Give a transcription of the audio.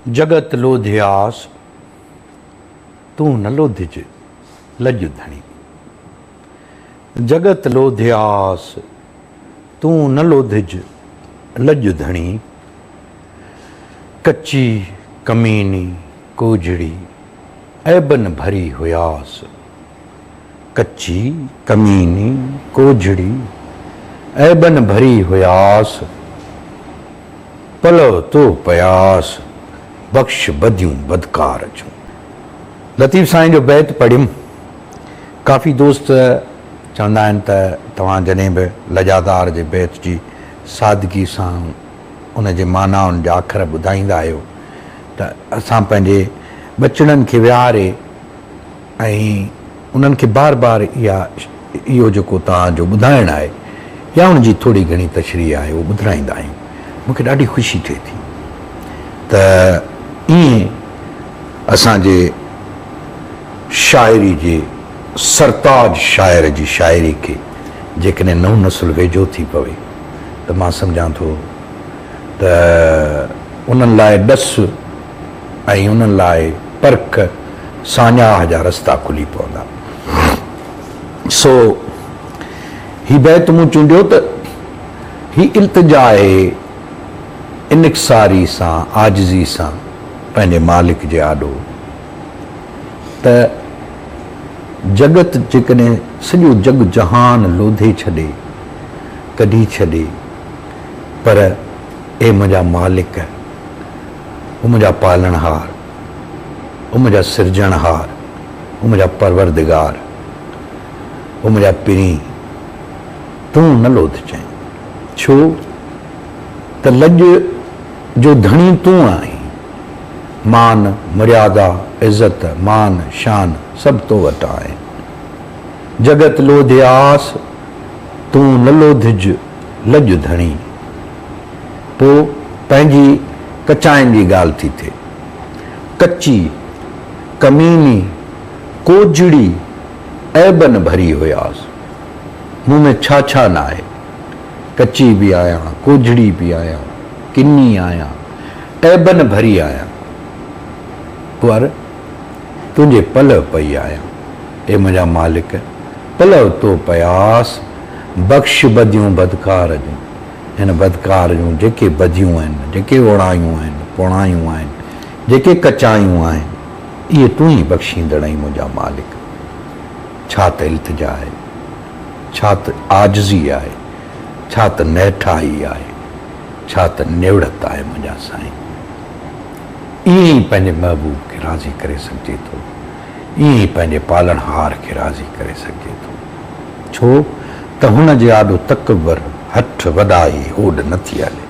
जगत लोध्यास तू न लोधिज लज धणी। जगत लोध्यास तू न लोधिज लज धणी। कच्ची कमीनी कोजड़ी ऐबन भरी हुयास। कच्ची कमीनी कोजड़ी ऐबन भरी हुयास। पलो तो पयास बख्श बदियूं बदकार जूं। लतीफ़ साईं जो बैत पढ़ियुमि। काफ़ी दोस्त चवंदा आहिनि त तव्हां जॾहिं बि लजादार जे बैत जी सादगी सां उन जे मानाउनि जा अखर ॿुधाईंदा आहियो त असां पंहिंजे बचड़नि खे विहारे ऐं उन्हनि खे बार बार इहो जेको तव्हांजो ॿुधाइणु आहे या उनजी थोरी घणी तशरीह आहे उहो ॿुधाईंदा आहियूं। मूंखे ॾाढी ख़ुशी थिए थी त ईअं असांजे शाइरी जे सरताज शाइर जी शाइरी खे जेकॾहिं नओं नसुल वेझो थी पवे त मां सम्झां थो त उन्हनि लाइ ॾस ऐं उन्हनि लाइ परख साञाह जा रस्ता खुली पवंदा। सो ही बैत मूं चूंडियो त ही इल्तिजा आहे इनक्सारी सां आजिज़ी सां पंहिंजे मालिक जे आॾो त जगत जेकॾहिं सॼो जग जहान लोधे छॾे कढी छॾे पर ए मुंहिंजा मालिक हू मुंहिंजा पालणहार हू मुंहिंजा सिरजणहार हू मुंहिंजा परवरदिगार हू मुंहिंजा पिरी तूं न लोधजांइ। छो त लज जो धणी तूं आहीं। मान मर्यादा इज़त मान शान सभु तो वटि आहे। जगत लोध्यास तूं न लोधिज लज धणी। पोइ पंहिंजी कचाइनि जी ॻाल्हि थी थिए। कच्ची कमीनी कोजड़ी ऐबन भरी हुयास। मूं में छा छा न आहे। कच्ची बि आहियां कोजड़ी बि आहियां किनी आहियां ऐबन भरी आहियां पर तुंहिंजे पलव पई आहियां। ए मुंहिंजा मालिक पलव तो पयास बख़्श बदियूं बदकार जूं। हिन बदकार जूं जेके बदियूं आहिनि जेके ओणायूं आहिनि पोणायूं आहिनि जेके कचायूं आहिनि इहे तूं ई बख़्शींदड़ आहीं मुंहिंजा मालिक। छा त इल्तिजा आहे छा त आजिज़ी आहे छा त नेठाई आहे छा त नेवड़त आहे मुंहिंजा साईं। ईअं ई पंहिंजे महबूब खे राज़ी करे सघिजे थो। ईअं ई पंहिंजे पालणहार खे राज़ी करे सघिजे थो। छो त हुन जे आॾो तकबर हठ वॾाई होॾ नथी हले।